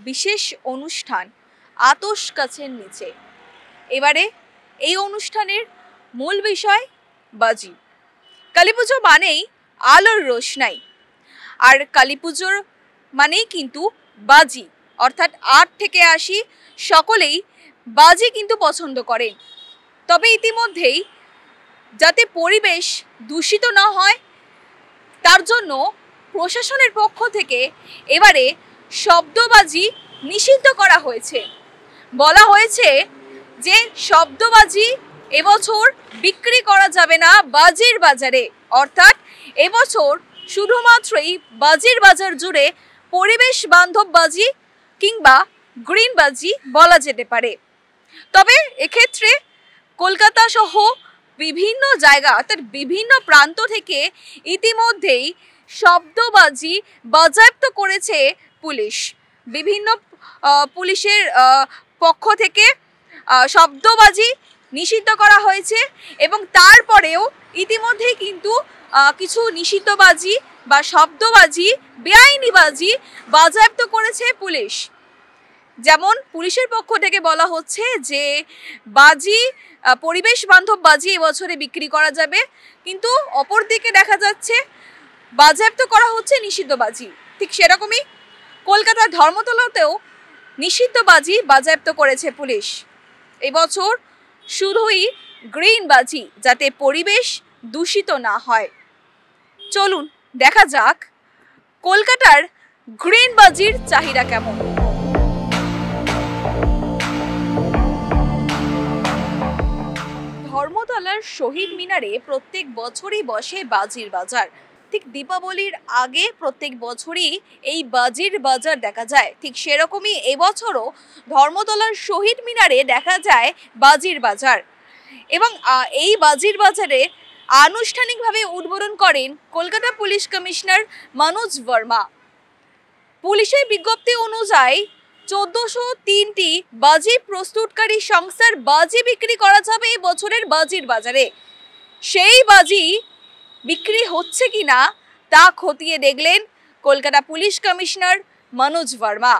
বিশেষ অনুষ্ঠান আতশ গাছের নিচে। এবারে এই অনুষ্ঠানের মূল বিষয় বাজি। কালী পুজো মানেই আলোর রোশনাই, আর কালী পুজোর মানেই কিন্তু বাজি, অর্থাৎ 8 থেকে 80 সকলেই বাজি কিন্তু পছন্দ করেন। তবে ইতিমধ্যেই যাতে পরিবেশ দূষিত না হয় তার জন্য প্রশাসনের পক্ষ থেকে এবারে শব্দবাজি নিষিদ্ধ করা হয়েছে। বলা হয়েছে যে শব্দবাজি এবছর বিক্রি করা যাবে না বাজির বাজারে, অর্থাৎ এবছর শুধুমাত্রই বাজির বাজার জুড়ে পরিবেশ বান্ধব বাজি কিংবা গ্রিন বাজি বলা যেতে পারে। তবে এক্ষেত্রে কলকাতা সহ বিভিন্ন জায়গা অর্থাৎ বিভিন্ন প্রান্ত থেকে ইতিমধ্যেই শব্দবাজি বাজেয়াপ্ত করেছে পুলিশ। বিভিন্ন পুলিশের পক্ষ থেকে শব্দবাজি নিষিদ্ধ করা হয়েছে এবং তারপরেও ইতিমধ্যেই কিন্তু কিছু নিষিদ্ধ বাজি বা শব্দবাজি, বেআইনি বাজি বাজেয়াপ্ত করেছে পুলিশ। যেমন পুলিশের পক্ষ থেকে বলা হচ্ছে যে বাজি, পরিবেশ বান্ধব বাজি এবছরে বিক্রি করা যাবে, কিন্তু অপরদিকে দেখা যাচ্ছে বাজেয়াপ্ত করা হচ্ছে নিষিদ্ধ বাজি। ঠিক সেরকমই কলকাতার ধর্মতলাতেও নিষিদ্ধ বাজি বাজেয়াপ্ত করেছে পুলিশ। এবছর শুধুই গ্রিন বাজি, যাতে পরিবেশ দূষিত না হয়। চলুন দেখা যাক কলকাতার গ্রিন বাজির চাহিদা কেমন। ধর্মতলার শহীদ মিনারে প্রত্যেক বছরই বসে বাজির বাজার। ঠিক দীপাবলির আগে প্রত্যেক বছরই এই বাজির বাজার দেখা যায়। ঠিক সেরকমই এবছরও ধর্মতলার শহীদ মিনারে দেখা যায় বাজির বাজার এবং এই বাজির বাজারে আনুষ্ঠানিকভাবে উদ্বোধন করেন কলকাতা পুলিশ কমিশনার মনোজ বর্মা। পুলিশের বিজ্ঞপ্তি অনুযায়ী 1403টি বাজি প্রস্তুতকারী সংস্থার বাজি বিক্রি করা যাবে এই বছরের বাজির বাজারে। সেই বাজি বিক্রি হচ্ছে কিনা তা খতিয়ে দেখলেন কলকাতা পুলিশ কমিশনার মনোজ বর্মা।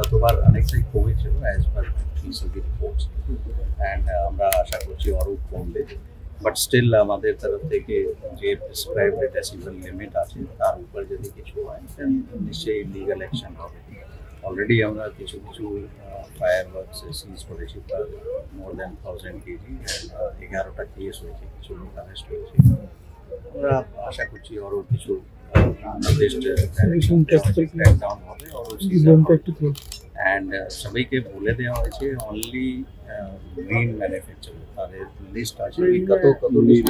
গতবার অনেকটাই কমেছিল as per PCB reports, and আমরা আশা করছি আরও কমবে, বাট স্টিল আমাদের তরফ থেকে যে প্রেসক্রাইবড ডেসিবেল লিমিট আছে তার উপর যদি কিছু হয় নিশ্চয়ই লিগাল অ্যাকশন হবে। অলরেডি আমরা কিছু ফায়ার ওয়ার্কস সিজ করেছি, মোর দ্যান 1000 কেজি, 11টা কেস হয়েছে, কিছু লোক অ্যারেস্ট হয়েছে। আমরা আশা করছি আরও কিছু সবাইকে বলে দেওয়া হয়েছে অনলি গ্রিন ম্যানুফ্যাকচারার, তাদের লিস্ট আছে। কত লিস্ট?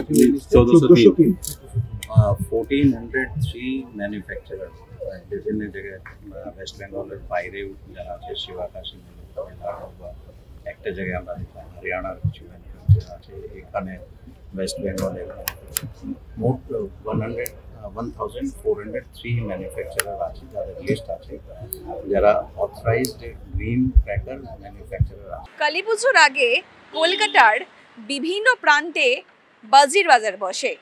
1403 ম্যানুফ্যাকচারার বিভিন্ন জায়গায়, ওয়েস্ট বেঙ্গলের বাইরেও যারা আছে, শিবাকাশী, তামিলনাড়ু বা একটা জায়গায় আমরা দেখলাম হরিয়ানার কিছু ম্যানুফ্যাকচারার আছে। এখানে ওয়েস্ট বেঙ্গলের মোট 1403 ম্যানুফ্যাকচারার আছে যাদের লিস্ট আছে, যারা অথরাইজড গ্রিন ক্র্যাকার ম্যানুফ্যাকচারার আছে। কালী পুজোর আগে কলকাতার বিভিন্ন প্রান্তে বাজির বাজার বসে।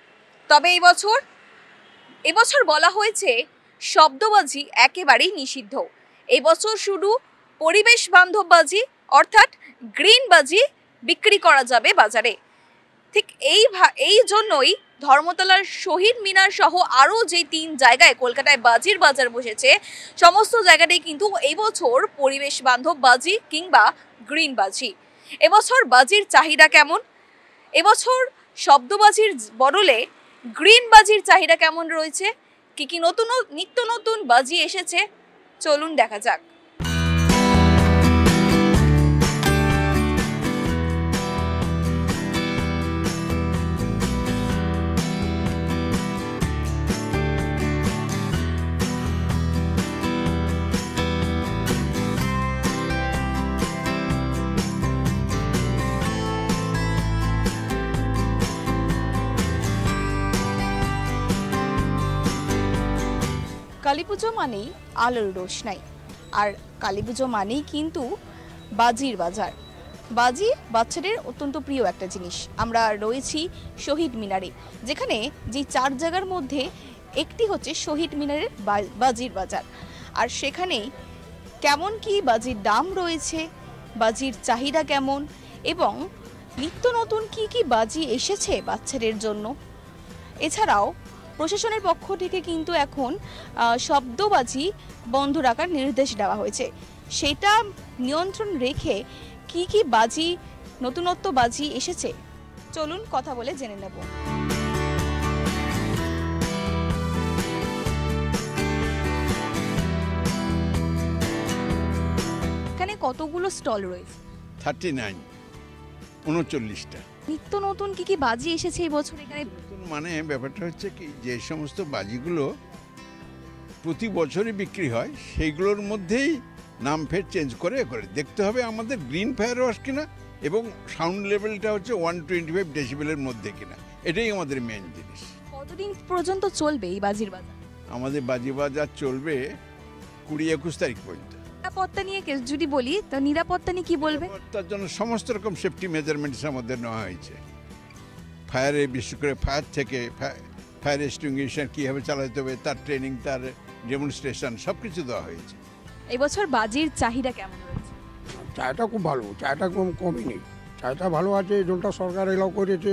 তবে এবছর বলা হয়েছে শব্দবাজি একেবারেই নিষিদ্ধ। এবছর শুধু পরিবেশ বান্ধব বাজি অর্থাৎ গ্রিন বাজি বিক্রি করা যাবে বাজারে। ঠিক এই জন্যই ধর্মতলার শহীদ মিনার সহ আরও যে 3 জায়গায় কলকাতায় বাজির বাজার বসেছে, সমস্ত জায়গাতেই কিন্তু এই বছর পরিবেশ বান্ধব বাজি কিংবা গ্রিন বাজি। এবছর বাজির চাহিদা কেমন, এবছর শব্দবাজির বদলে গ্রিন বাজির চাহিদা কেমন রয়েছে, কি নিত্য নতুন বাজি এসেছে, চলুন দেখা যাক। কালীপুজো মানেই আলোর রোশনাই, আর কালীপুজো মানেই কিন্তু বাজির বাজার। বাজি বাচ্চাদের অত্যন্ত প্রিয় একটা জিনিস। আমরা রয়েছি শহীদ মিনারে, যেখানে যে 4 জায়গার মধ্যে একটি হচ্ছে শহীদ মিনারের বাজির বাজার। আর সেখানেই কেমন কি বাজির দাম রয়েছে, বাজির চাহিদা কেমন, এবং নিত্য নতুন কি কি বাজি এসেছে বাচ্চাদের জন্য। এছাড়াও প্রশাসনের পক্ষ থেকে কিন্তু এখন শব্দবাজি বন্ধ রাখার নির্দেশ দেওয়া হয়েছে। সেটা নিয়ন্ত্রণ রেখে কি কি বাজি, নতুনত্ব বাজি এসেছে, চলুন কথা বলে জেনে নেব। এখানে কতগুলো স্টল রয়েছে? 39, 39টা। নিত্য নতুন কি কি বাজি এসেছে এই বছর এখানে? মানে ব্যাপারটা হচ্ছে কি, যে সমস্ত বাজিগুলো প্রতি বছরই বিক্রি হয় সেইগুলোর মধ্যেই নাম ফের চেঞ্জ করে দেখতে হবে আমাদের গ্রিন ফায়ার ওয়াশ কিনা, এবং সাউন্ড লেভেলটা হচ্ছে 125 ডেসিবেলের মধ্যে কিনা। এটাই আমাদের মেন জিনিস। কতদিন পর্যন্ত চলবে এই বাজির বাজার? আমাদের বাজি বাজার চলবে 20-21 তারিখ পর্যন্ত। নিরাপত্তা নিয়ে যদি বলি, তো নিরাপত্তা নিয়ে কি বলবে? তার জন্য সমস্ত রকম সেফটি মেজারমেন্টস আমাদের নেওয়া হয়েছে। ফায়ারে, বিশেষ করে ফায়ার থেকে ফায়ার এক্সটিংগুইশার কীভাবে চালাতে হবে তার ট্রেনিং, তার ডেমনস্ট্রেশন সব কিছু দেওয়া হয়েছে। এই বছর বাজির চাহিদা কেমন রয়েছে? চায়টা খুব ভালো, চায়টা কমই নেই, চায়টা ভালো আছে। যেটা সরকার এলাও করেছে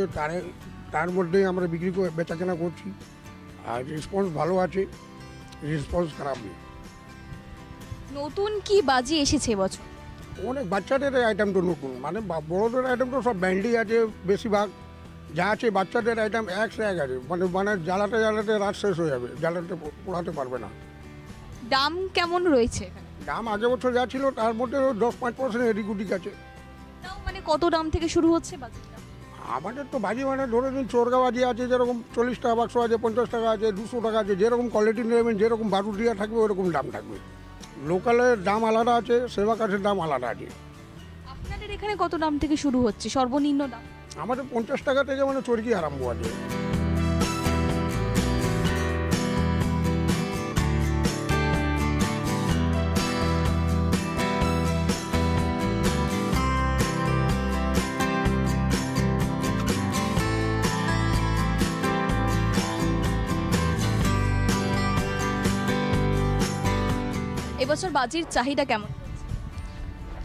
তার মধ্যেই আমরা বিক্রি করে বেচাকেনা করছি, আর রেসপন্স ভালো আছে, রেসপন্স খারাপ নেই। নতুন কি বাজি এসেছে এবছর? অনেক বাচ্চাদের আইটেম তো নতুন, মানে বড়োদের আইটেম তো সব ব্যান্ডই আছে বেশিরভাগ, যা আছে বাচ্চাদের আইটেম এক আছে, মানে জ্বালাতে জ্বালাতে রাত শেষ হয়ে যাবে, জ্বালাতে পোড়াতে পারবে না। দাম কেমন রয়েছে? দাম আগের বছর যা ছিল তার মধ্যে 10-5% এদিক আছে। তাও মানে কত দাম থেকে শুরু হচ্ছে বাজিটা? আমাদের তো বাজি মানে ধরে নিন চোরগা বাজি আছে, যেরকম 40 টাকা বাক্স আছে, 50 টাকা আছে, 200 টাকা আছে, যেরকম কোয়ালিটি নেবেন, যেরকম বারুদ দেওয়া থাকবে ওরকম দাম থাকবে। লোকালের দাম আলাদা আছে, সেবা কাঠের দাম আলাদা আছে। আপনাদের এখানে কত দাম থেকে শুরু হচ্ছে সর্বনিম্ন দাম? আমাদের 50 টাকা থেকে মানে চরকি আরম্ভ আছে। এবছর বাজির চাহিদা কেমন?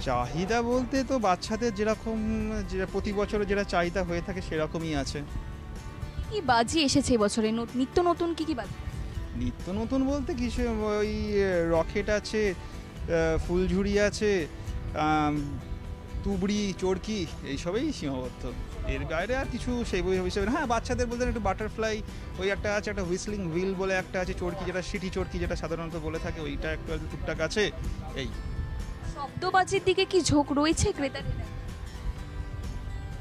চাহিদা বলতে তো বাচ্চাদের যেরকম প্রতি বছরে যেটা চাহিদা হয়ে থাকে সেরকমই আছে। কি বাজি এসেছে এবছরে নিত্য নতুন কি কি বাজি? নিত্য নতুন বলতে কিছু ওই রকেট আছে, ফুলঝুরি আছে, তুবড়ি, চরকি, এইসবই সীমাবদ্ধ। এর বাইরে আর কিছু সেই হিসেবে হ্যাঁ, বাচ্চাদের বলতে একটু বাটারফ্লাই ওই একটা আছে, একটা হুইসলিং হুইল বলে একটা আছে, চরকি যেটা সিটি চরকি যেটা সাধারণত বলে থাকে, ওইটা একটু টুকটাক আছে। এই শব্দবাজির দিকে কি ঝোঁক রয়েছে ক্রেতাদের?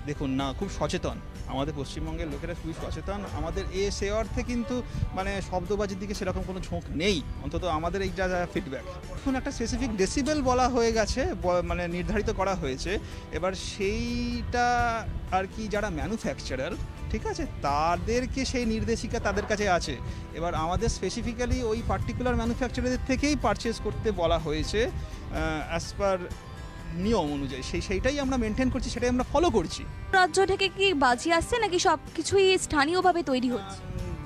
দেখুন না, খুব সচেতন আমাদের পশ্চিমবঙ্গের লোকেরা, খুবই সচেতন। আমাদের সে অর্থে কিন্তু মানে শব্দবাজির দিকে সেরকম কোনো ঝোঁক নেই, অন্তত আমাদের এই যা ফিডব্যাক। এখন একটা স্পেসিফিক ডেসিবেল বলা হয়ে গেছে, মানে নির্ধারিত করা হয়েছে। এবার সেইটা আর কি যারা ম্যানুফ্যাকচারার, ঠিক আছে, তাদেরকে সেই নির্দেশিকা তাদের কাছে আছে। এবার আমাদের স্পেসিফিক্যালি ওই পার্টিকুলার ম্যানুফ্যাকচারারদের থেকেই পারচেস করতে বলা হয়েছে অ্যাজ পার নিয়ম অনুযায়ী। সেইটাই আমরা মেনটেন করছি, সেটাই আমরা ফলো করছি। রাজ্য থেকে কি বাজি আসছে নাকি সব কিছুই স্থানীয়ভাবে তৈরি হচ্ছে?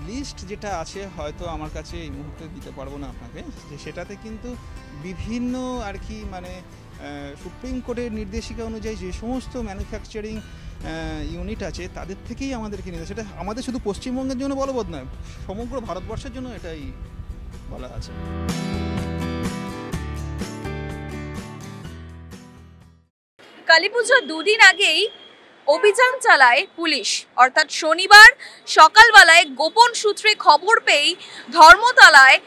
লিস্ট যেটা আছে হয়তো আমার কাছে এই মুহূর্তে দিতে পারবো না আপনাকে, যে সেটাতে কিন্তু বিভিন্ন আর কি মানে সুপ্রিম কোর্টের নির্দেশিকা অনুযায়ী যে সমস্ত ম্যানুফ্যাকচারিং ইউনিট আছে তাদের থেকেই আমাদেরকে নিতে, সেটা আমাদের শুধু পশ্চিমবঙ্গের জন্য বলবৎ নয়, সমগ্র ভারতবর্ষের জন্য এটাই বলা আছে। কালীপুজোর দুদিন আগেই অভিযান চালায় পুলিশ, অর্থাৎ শনিবার সকালবেলায় গোপন সূত্রে খবর পেয়েই ধর্মতলায়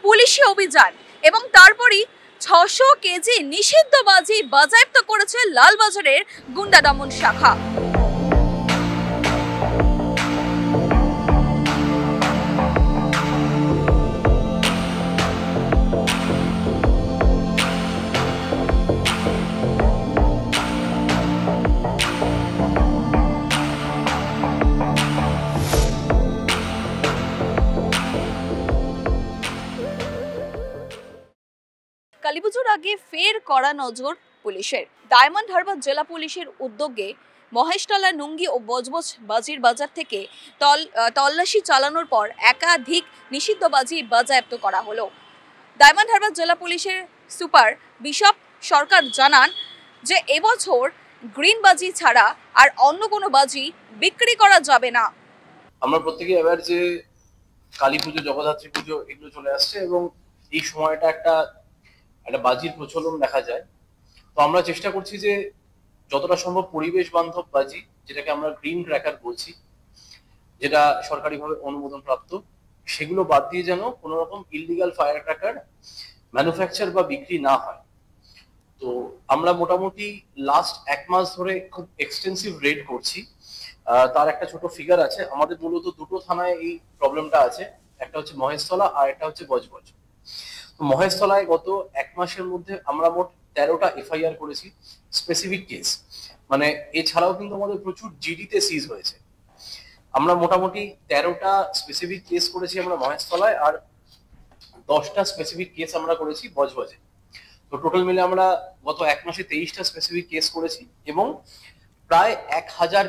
পুলিশি অভিযান, এবং তারপরই 600 কেজি নিষিদ্ধ বাজি বাজেয়াপ্ত করেছে লালবাজারের গুন্ডা দমন শাখা। কালীপুজোর আগে ফের কড়া নজর পুলিশের। ডায়মন্ড হারবার জেলা পুলিশের উদ্যোগে মহেশতলা, নুঙ্গি ও বজবজ বাজির বাজার থেকে তল্লাশি চালানোর পর একাধিক নিষিদ্ধ বাজি বাজেয়াপ্ত করা হলো। ডায়মন্ড হারবার জেলা পুলিশের সুপার বিশপ সরকার জানান যে এবছর গ্রিন বাজি ছাড়া আর অন্য কোনো বাজি বিক্রি করা যাবে না। আমরা প্রত্যেকে এবার যে কালী পুজো, জগদ্ধাত্রী পুজো এগুলো চলে আসছে এবং এই সময়টা একটা বাজির প্রচলন দেখা যায়। তো আমরা চেষ্টা করছি যে যতটা সম্ভব পরিবেশ বান্ধব বাজি, যেটাকে আমরা গ্রিন ক্র্যাকার বলছি, যেটা সরকারিভাবে অনুমোদন প্রাপ্ত, সেগুলো বাদ দিয়ে যেন কোনো রকম ইললিগাল ফায়ার ক্র্যাকার ম্যানুফ্যাকচার বা বিক্রি না হয়। তো আমরা মোটামুটি লাস্ট 1 মাস ধরে খুব এক্সটেন্সিভ রেড করছি। তার একটা ছোট ফিগার আছে। আমাদের মূলত দুটো থানায় এই প্রবলেমটা আছে, একটা হচ্ছে মহেশতলা আর একটা হচ্ছে বজবজ। তো মহেশতলায় গত 1 মাসের মধ্যে আমরা মোট 13টা এফআইআর করেছি, স্পেসিফিক কেস। মানে এছাড়াও কিন্তু আমাদের প্রচুর জিডিতে সিজ হয়েছে। আমরা মোটামুটি 13টা স্পেসিফিক কেস করেছি আমরা মহেশতলায়, আর 10টা স্পেসিফিক কেস আমরা করেছি বজবজে। তো টোটাল মিলে আমরা গত 1 মাসে 23টা স্পেসিফিক কেস করেছি এবং প্রায় 1000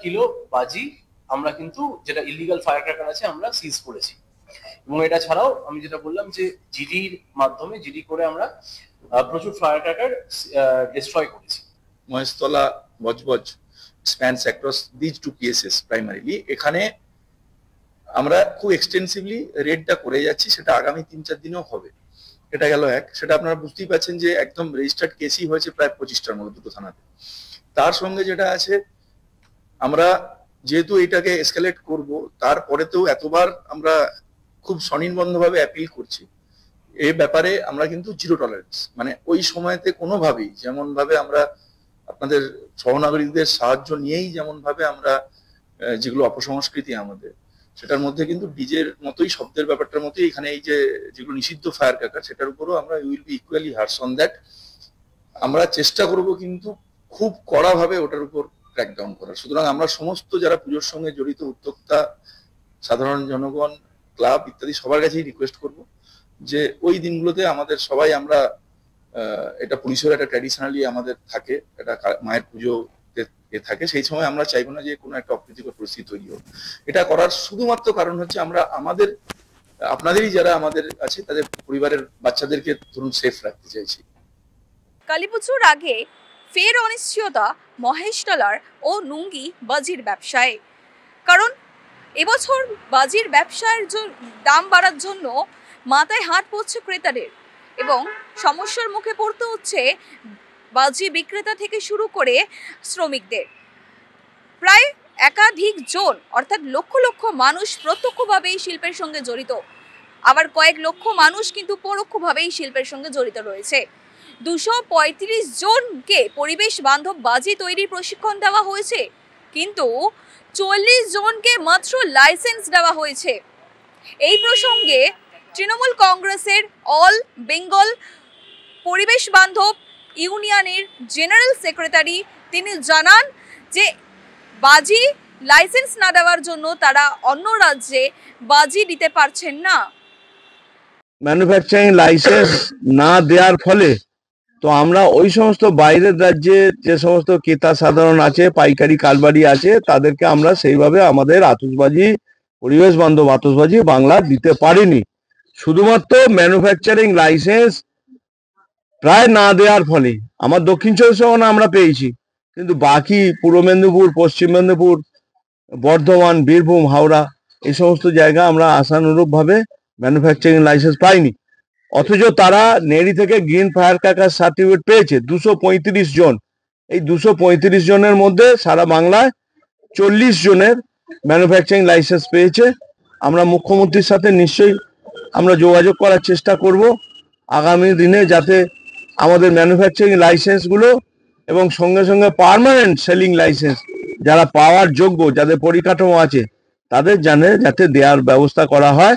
কিলো বাজি আমরা কিন্তু, যেটা ইলিগাল ফায়ার ক্র্যাকার আছে, আমরা সিজ করেছি। এবং এটা ছাড়াও আমি যেটা বললাম যে জিডির মাধ্যমে জিডি করে আমরা প্রচুর ফায়ার ক্র্যাকার ডিস্ট্রয় করেছি। Maheshtala, Budge Budge spans across these two cases primarily. এখানে আমরা খুব এক্সটেন্সিভলি রেডটা করে যাচ্ছি, সেটা আগামী 3-4 দিনেও হবে। এটা গেল এক। সেটা আপনারা বুঝতেই পারছেন যে একদম রেজিস্টার্ড কেসই হয়েছে প্রায় 25টার মতো দুটো থানাতে। তার সঙ্গে যেটা আছে, আমরা যেহেতু এটাকে এসকেলেট করব, তারপরেতেও এতবার আমরা খুব স্বনির্বন্ধভাবে অ্যাপিল করছি, এই ব্যাপারে আমরা কিন্তু জিরো টলারেন্স। মানে ওই সময়তে কোনোভাবেই, যেমন ভাবে আমরা আপনাদের সহনাগরিকদের সাহায্য নিয়েই যেমন ভাবে আমরা যেগুলো অপসংস্কৃতি আমাদের, সেটার মধ্যে কিন্তু ডিজের মতোই, শব্দের ব্যাপারটার মতোই এখানে এই যে যেগুলো নিষিদ্ধ ফায়ার ক্র্যাকার, সেটার উপরও আমরা will be equally harsh on that. আমরা চেষ্টা করব কিন্তু খুব কড়াভাবে ওটার উপর ক্র্যাকডাউন করার। সুতরাং আমরা সমস্ত যারা পুজোর সঙ্গে জড়িত, উদ্যোক্তা, সাধারণ জনগণ, ক্লাব ইত্যাদি সবার কাছেই রিকোয়েস্ট করব যে ওই দিনগুলোতে আমাদের সবাই আমরা, এটা পুলিশের একটা ট্র্যাডিশনালি আমাদের থাকে, এটা মায়ের পুজো থাকে, সেই সময় আমরা চাইবো না যে কোনো একটা অপ্রীতিকর পরিস্থিতি তৈরি হোক। এটা করার শুধুমাত্র কারণ হচ্ছে আমরা আমাদের, আপনাদেরই যারা আমাদের আছে, তাদের পরিবারের বাচ্চাদেরকে ধরুন সেফ রাখতে চাইছি। কালীপুজোর আগে ফের অনিশ্চয়তা মহেশতলার ও নুঙ্গি বাজির ব্যবসায়। কারণ এবছর বাজির ব্যবসার দাম বাড়ার জন্য মাথায় হাত পড়ছে ক্রেতাদের এবং সমস্যার মুখে পড়তে হচ্ছে বাজি বিক্রেতা থেকে শুরু করে শ্রমিকদের। প্রায় একাধিক জন, অর্থাৎ লক্ষ লক্ষ মানুষ প্রত্যক্ষভাবে এই শিল্পের সঙ্গে জড়িত, আবার কয়েক লক্ষ মানুষ কিন্তু পরোক্ষভাবে এই শিল্পের সঙ্গে জড়িত রয়েছে। 235 জনকে পরিবেশ বান্ধব বাজি তৈরির প্রশিক্ষণ দেওয়া হয়েছে, কিন্তু 40 জনকে মাত্র লাইসেন্স দেওয়া হয়েছে। এই প্রসঙ্গে তৃণমূল কংগ্রেসের অল বেঙ্গল পরিবেশ বান্ধব ইউনিয়নের জেনারেল সেক্রেটারি তিনি জানান যে বাজি লাইসেন্স না দেওয়ার জন্য তারা অন্য রাজ্যে বাজি দিতে পারছেন না। ম্যানুফ্যাকচারিং লাইসেন্স না দেওয়ার ফলে তো আমরা ওই সমস্ত বাইরের রাজ্যে যে সমস্ত ক্রেতা সাধারণ আছে, পাইকারি কারবারি আছে, তাদেরকে আমরা সেইভাবে আমাদের আতশবাজি, পরিবেশ বান্ধব আতশবাজি বাংলা দিতে পারিনি। শুধুমাত্র ম্যানুফ্যাকচারিং লাইসেন্স প্রায় না দেওয়ার ফলে আমার দক্ষিণ 24 পরগনা আমরা পেয়েছি, কিন্তু বাকি পূর্ব মেদিনীপুর, পশ্চিম মেদিনীপুর, বর্ধমান, বীরভূম, হাওড়া এই সমস্ত জায়গা আমরা আশানুরূপভাবে ম্যানুফ্যাকচারিং লাইসেন্স পাইনি। অথচ তারা নেড়ি থেকে গ্রিন ফায়ার ক্র্যাকার সার্টিফিকেট পেয়েছে 235 জন। এই 235 জনের মধ্যে সারা বাংলায় 40 জনের ম্যানুফ্যাকচারিং লাইসেন্স পেয়েছে। আমরা মুখ্যমন্ত্রীর সাথে নিশ্চয়ই আমরা যোগাযোগ করার চেষ্টা করব আগামী দিনে, যাতে আমাদের ম্যানুফ্যাকচারিং লাইসেন্সগুলো এবং সঙ্গে সঙ্গে পার্মানেন্ট সেলিং লাইসেন্স যারা পাওয়ার যোগ্য, যাদের পরিকাঠামো আছে, তাদের যাতে দেওয়ার ব্যবস্থা করা হয়।